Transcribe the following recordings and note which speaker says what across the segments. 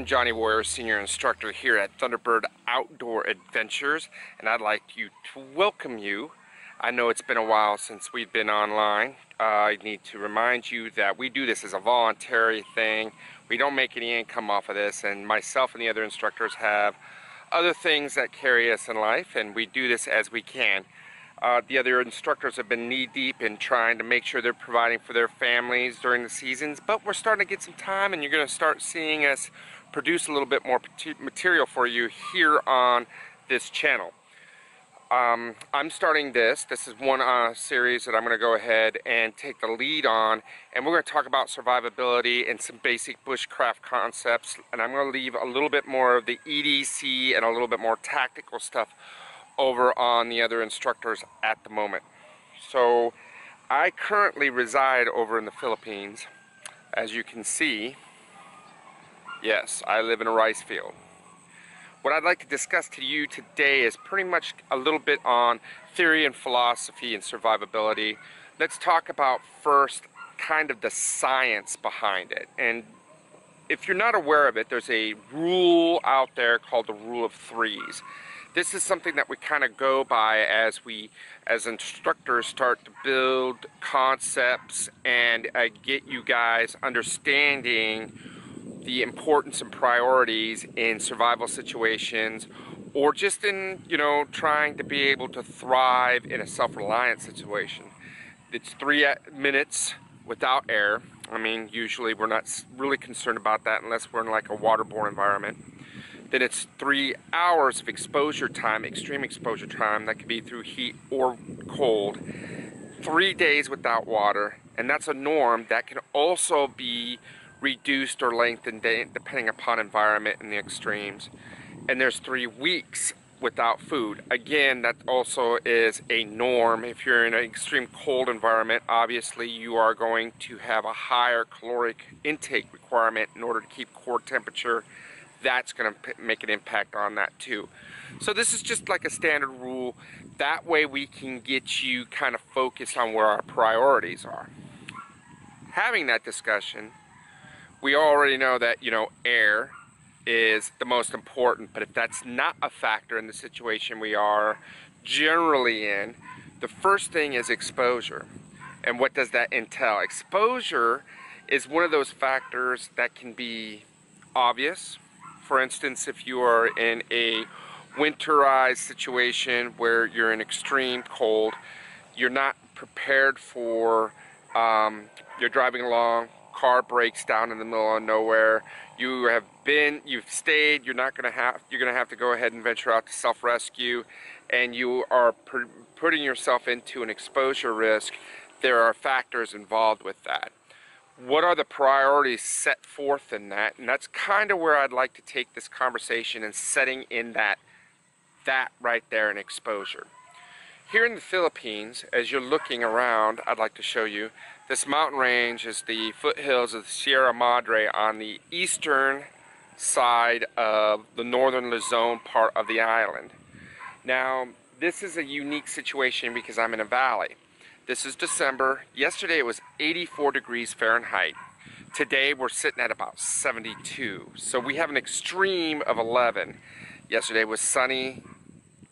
Speaker 1: Johnny Warrior, Senior Instructor here at Thunderbird Outdoor Adventures, and I'd like to welcome you. I know it's been a while since we've been online. I need to remind you that we do this as a voluntary thing. We don't make any income off of this, and myself and the other instructors have other things that carry us in life, and we do this as we can. The other instructors have been knee-deep in trying to make sure they're providing for their families during the seasons, but we're starting to get some time, and you're going to start seeing us produce a little bit more material for you here on this channel. I'm starting this. This is one series that I'm going to go ahead and take the lead on, and we're going to talk about survivability and some basic bushcraft concepts, and I'm going to leave a little bit more of the EDC and a little bit more tactical stuff over on the other instructors at the moment. So I currently reside over in the Philippines. As you can see, yes, I live in a rice field. What I'd like to discuss to you today is pretty much a little bit on theory and philosophy and survivability. Let's talk about first kind of the science behind it. And if you're not aware of it, there's a rule out there called the rule of threes. This is something that we kind of go by as we, as instructors, start to build concepts and get you guys understanding the importance and priorities in survival situations, or just in, trying to be able to thrive in a self-reliant situation. It's 3 minutes without air. I mean, usually we're not really concerned about that unless we're in like a waterborne environment. Then it's 3 hours of exposure time, extreme exposure time, that could be through heat or cold. 3 days without water, and that's a norm that can also be reduced or lengthened depending upon environment and the extremes. And there's 3 weeks without food. Again, that also is a norm. If you're in an extreme cold environment, obviously you are going to have a higher caloric intake requirement in order to keep core temperature. That's going to make an impact on that too. So this is just like a standard rule. That way we can get you kind of focused on where our priorities are. Having that discussion, we already know that, air is the most important, but if that's not a factor in the situation we are generally in, the first thing is exposure. And what does that entail? Exposure is one of those factors that can be obvious. For instance, if you are in a winterized situation where you're in extreme cold, you're not prepared for, you're driving along, car breaks down in the middle of nowhere, you've stayed, you're gonna have to go ahead and venture out to self-rescue, and you are putting yourself into an exposure risk. There are factors involved with that. What are the priorities set forth in that? And that's kind of where I'd like to take this conversation and setting in that right there in exposure. Here in the Philippines, as you're looking around, I'd like to show you this mountain range is the foothills of the Sierra Madre on the eastern side of the northern Luzon part of the island. Now, this is a unique situation because I'm in a valley. This is December. Yesterday it was 84 degrees Fahrenheit. Today we're sitting at about 72. So we have an extreme of 11. Yesterday was sunny,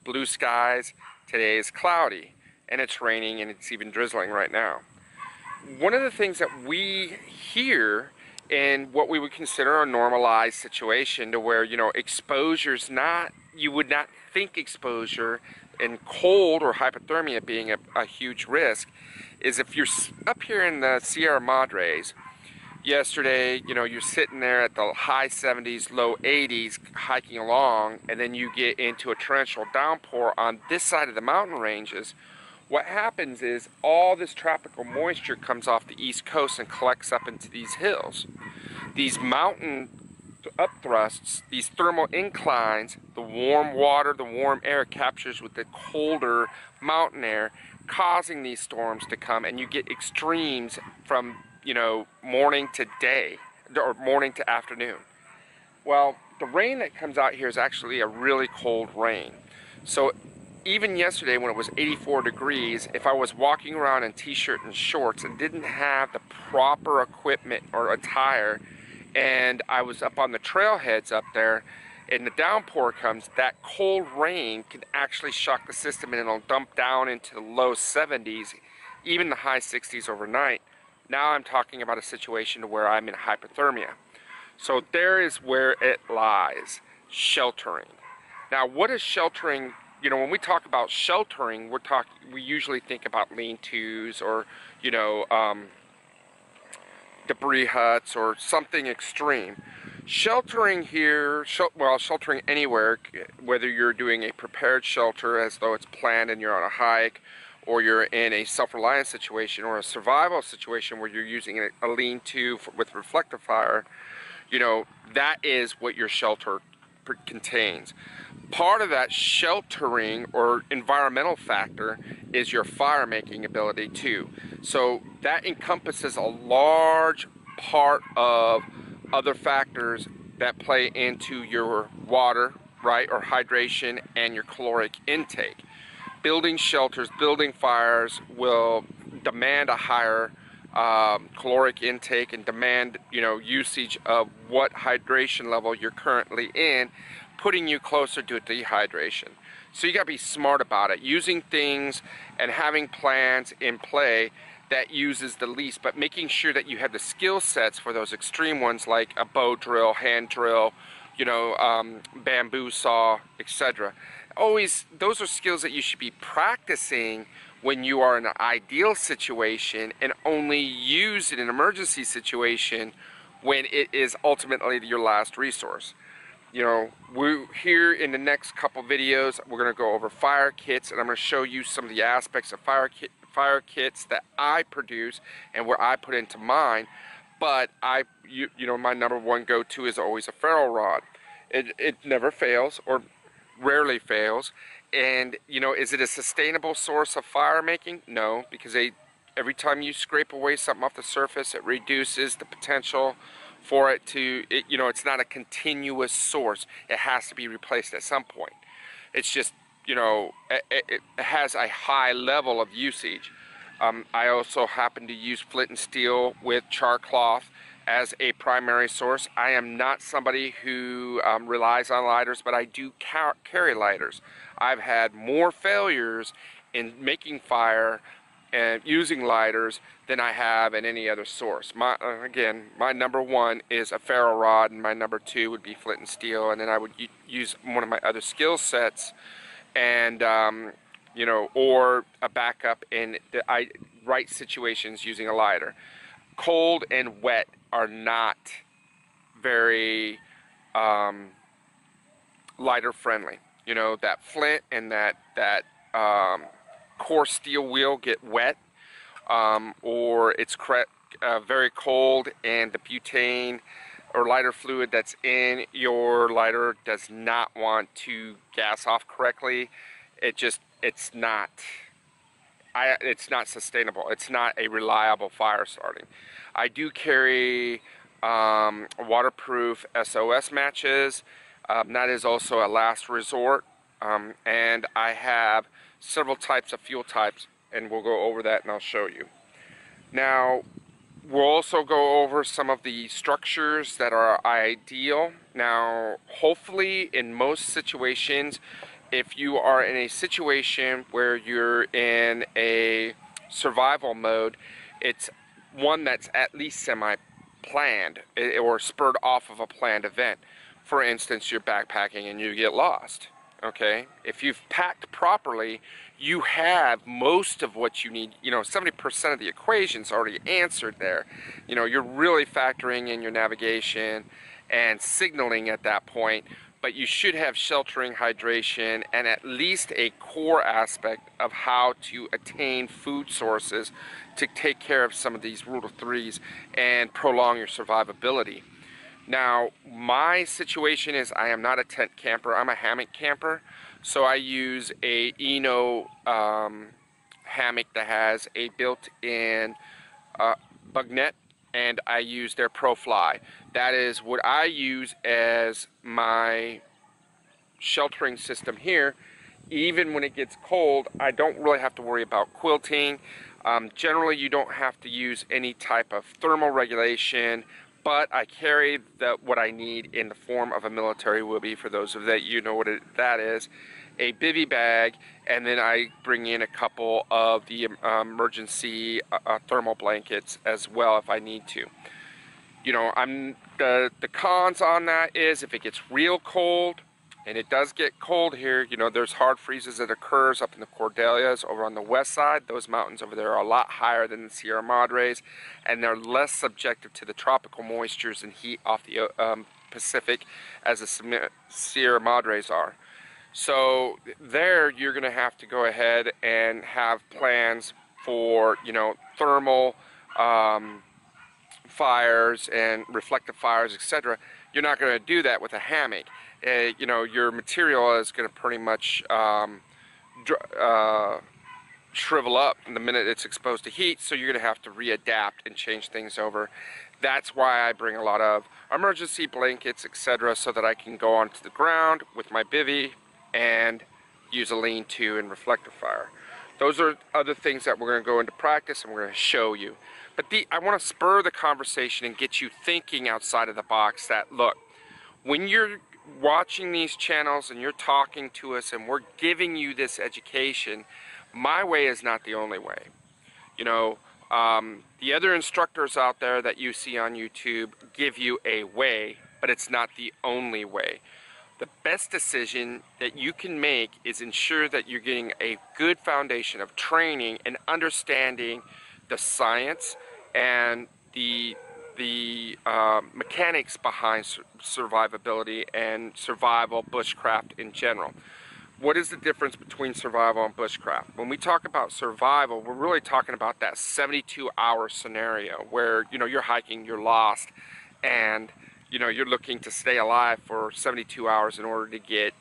Speaker 1: blue skies. Today is cloudy, and it's raining, and it's even drizzling right now. One of the things that we hear in what we would consider a normalized situation, to where, exposure's not, you would not think exposure in cold or hypothermia being a huge risk, is if you're up here in the Sierra Madres. Yesterday, you're sitting there at the high 70s, low 80s, hiking along, and then you get into a torrential downpour on this side of the mountain ranges. What happens is all this tropical moisture comes off the east coast and collects up into these hills. These mountain upthrusts, these thermal inclines, the warm water, the warm air captures with the colder mountain air, causing these storms to come, and you get extremes from morning to day, or morning to afternoon. Well, the rain that comes out here is actually a really cold rain. So even yesterday when it was 84 degrees, if I was walking around in t-shirt and shorts and didn't have the proper equipment or attire, and I was up on the trailheads up there, and the downpour comes, that cold rain can actually shock the system and it'll dump down into the low 70s, even the high 60s overnight. Now I'm talking about a situation where I'm in hypothermia. So there is where it lies, sheltering. Now what is sheltering? You know, when we talk about sheltering, we usually think about lean-tos or, you know, debris huts or something extreme. Sheltering here, well, sheltering anywhere, whether you're doing a prepared shelter as though it's planned and you're on a hike, or you're in a self-reliance situation or a survival situation where you're using a lean-to with reflector fire, you know, that is what your shelter contains. Part of that sheltering or environmental factor is your fire making ability too. So that encompasses a large part of other factors that play into your water, right, or hydration and your caloric intake. Building shelters, building fires will demand a higher caloric intake and demand, you know, usage of what hydration level you're currently in, putting you closer to dehydration. So you got to be smart about it, using things and having plans in play that uses the least, but making sure that you have the skill sets for those extreme ones like a bow drill, hand drill, you know, bamboo saw, etc. Always, those are skills that you should be practicing when you are in an ideal situation, and only use in an emergency situation when it is ultimately your last resource. You know, we're here in the next couple videos, we're going to go over fire kits, and I'm going to show you some of the aspects of fire kits that I produce and where I put into mine. But you know, my number one go-to is always a ferro rod. It never fails, or rarely fails. And you know, is it a sustainable source of fire making? No, because every time you scrape away something off the surface, it reduces the potential for it to, you know, it's not a continuous source. It has to be replaced at some point. It's just, you know, it has a high level of usage. I also happen to use flint and steel with char cloth as a primary source. I am not somebody who relies on lighters, but I do carry lighters. I've had more failures in making fire and using lighters than I have in any other source. Again, my number one is a ferro rod, and my number two would be flint and steel, and then I would use one of my other skill sets, and you know, or a backup in the right situations using a lighter. Cold and wet are not very lighter friendly. You know, that flint and that coarse steel wheel get wet, or it's very cold, and the butane or lighter fluid that's in your lighter does not want to gas off correctly. It's not sustainable. It's not a reliable fire starting. I do carry waterproof SOS matches. That is also a last resort, and I have several types of fuel types, and we'll go over that and I'll show you. Now, we'll also go over some of the structures that are ideal. Now, hopefully in most situations, if you are in a situation where you're in a survival mode, it's one that's at least semi-planned or spurred off of a planned event. For instance, you're backpacking and you get lost. Okay, if you've packed properly, you have most of what you need. You know, 70% of the equation's already answered there. You know, you're really factoring in your navigation and signaling at that point, but you should have sheltering, hydration, and at least a core aspect of how to attain food sources to take care of some of these rule of threes and prolong your survivability. Now, my situation is I am not a tent camper, I'm a hammock camper. So I use a Eno hammock that has a built-in bug net, and I use their ProFly. That is what I use as my sheltering system here. Even when it gets cold, I don't really have to worry about quilting. Generally, you don't have to use any type of thermal regulation, but I carry what I need in the form of a military whoopee, for those of that you know what that is, a bivy bag, and then I bring in a couple of the emergency thermal blankets as well if I need to. You know, the cons on that is if it gets real cold, and it does get cold here, you know, there's hard freezes that occurs up in the Cordilleras over on the west side. Those mountains over there are a lot higher than the Sierra Madres, and they're less subjective to the tropical moistures and heat off the Pacific as the Sierra Madres are. So there you're going to have to go ahead and have plans for, you know, thermal fires and reflective fires, etc. You're not going to do that with a hammock. You know, your material is going to pretty much shrivel up the minute it's exposed to heat, so you're going to have to readapt and change things over. That's why I bring a lot of emergency blankets, etc., so that I can go onto the ground with my bivy and use a lean-to and reflective fire. Those are other things that we're going to go into practice and we're going to show you. But I want to spur the conversation and get you thinking outside of the box that, look, when you're watching these channels and you're talking to us and we're giving you this education, my way is not the only way. You know, the other instructors out there that you see on YouTube give you a way, but it's not the only way. The best decision that you can make is ensure that you're getting a good foundation of training and understanding the science and the mechanics behind survivability and survival bushcraft in general. What is the difference between survival and bushcraft? When we talk about survival, we're really talking about that 72-hour scenario where, you know, you're hiking, you're lost, and, you know, you're looking to stay alive for 72 hours in order to get,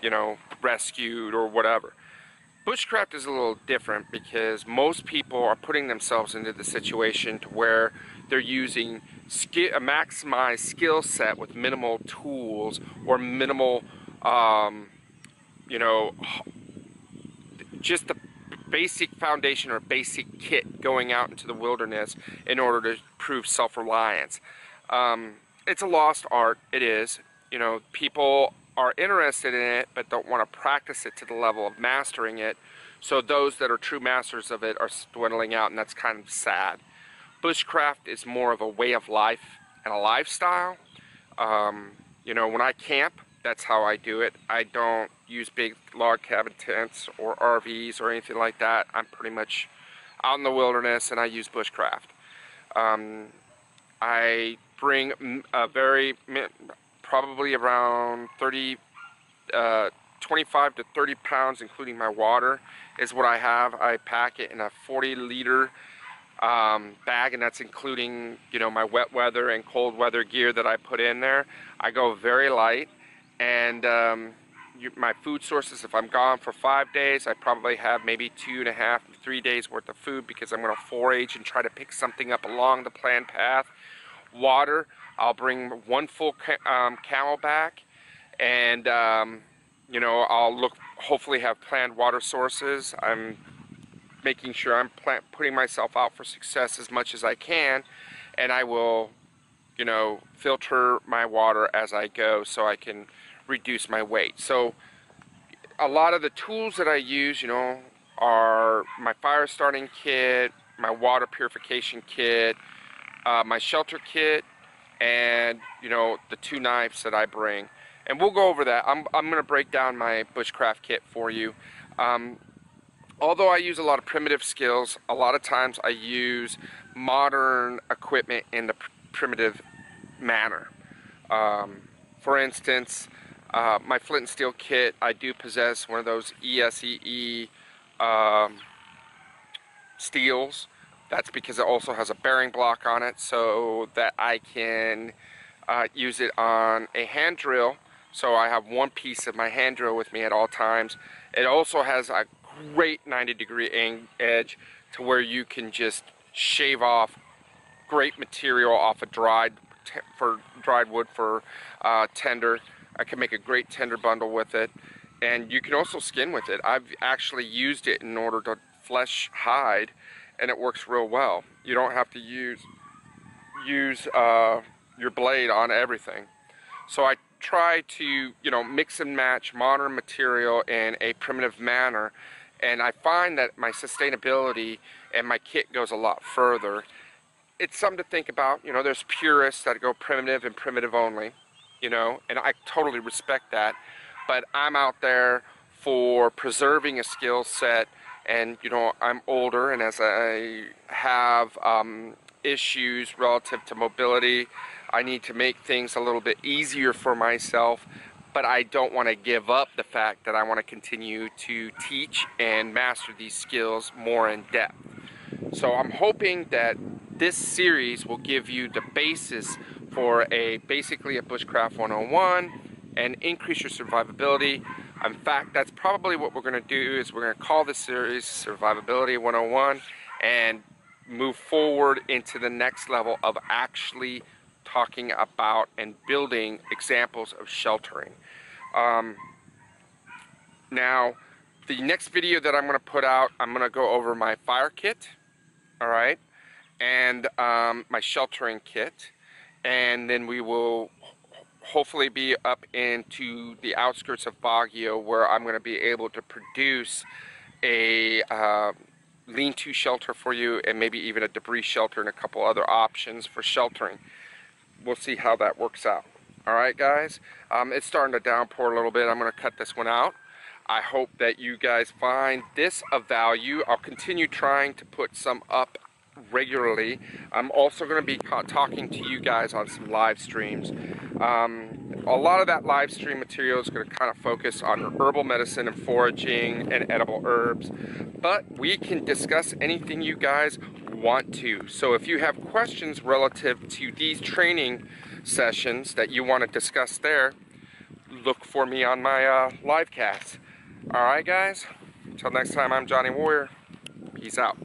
Speaker 1: you know, rescued or whatever. Bushcraft is a little different because most people are putting themselves into the situation to where they're using a maximized skill set with minimal tools or minimal, you know, just the basic foundation or basic kit going out into the wilderness in order to prove self-reliance. It's a lost art, it is. You know, people are interested in it but don't want to practice it to the level of mastering it, so those that are true masters of it are dwindling out, and that's kind of sad. Bushcraft is more of a way of life and a lifestyle. You know, when I camp, that's how I do it. I don't use big log cabin tents or RVs or anything like that. I'm pretty much out in the wilderness and I use bushcraft. I bring probably around 25 to 30 pounds, including my water, is what I have. I pack it in a 40-liter bag, and that's including, you know, my wet weather and cold weather gear that I put in there. I go very light, and my food sources, if I'm gone for 5 days, I probably have maybe 2.5 to 3 days worth of food because I'm going to forage and try to pick something up along the planned path. Water, I'll bring 1 full camelback, and you know, I'll hopefully have planned water sources. I'm making sure I'm putting myself out for success as much as I can, and I will, you know, filter my water as I go so I can reduce my weight. So a lot of the tools that I use, you know, are my fire starting kit, my water purification kit, my shelter kit, and, you know, the 2 knives that I bring. And we'll go over that. I'm going to break down my bushcraft kit for you. Although I use a lot of primitive skills, a lot of times I use modern equipment in the primitive manner. For instance, my flint and steel kit, I do possess one of those ESEE steels. That's because it also has a bearing block on it so that I can use it on a hand drill. So I have 1 piece of my hand drill with me at all times. It also has a great 90-degree edge to where you can just shave off great material off of dried wood for tender. I can make a great tender bundle with it, and you can also skin with it. I've actually used it in order to flesh hide, and it works real well. You don't have to use use your blade on everything. So I try to, you know, mix and match modern material in a primitive manner, and I find that my sustainability and my kit goes a lot further. It's something to think about. You know, there's purists that go primitive and primitive only, you know, and I totally respect that, but I'm out there for preserving a skill set. And you know, I'm older, and as I have issues relative to mobility, I need to make things a little bit easier for myself, but I don't want to give up the fact that I want to continue to teach and master these skills more in depth. So I'm hoping that this series will give you the basis for basically a Bushcraft 101 and increase your survivability. In fact, that's probably what we're going to do, is we're going to call this series Survivability 101 and move forward into the next level of actually talking about and building examples of sheltering. Now, the next video that I'm going to put out, I'm going to go over my fire kit, all right, and my sheltering kit, and then we will hopefully be up into the outskirts of Baguio, where I'm going to be able to produce a lean-to shelter for you, and maybe even a debris shelter and a couple other options for sheltering. We'll see how that works out. Alright guys, it's starting to downpour a little bit. I'm going to cut this one out. I hope that you guys find this of value. I'll continue trying to put some up regularly. I'm also going to be talking to you guys on some live streams. A lot of that live stream material is going to kind of focus on herbal medicine and foraging and edible herbs, but we can discuss anything you guys want to. So if you have questions relative to these training sessions that you want to discuss there, look for me on my live cast. Alright guys, until next time, I'm Johnny Warrior. Peace out.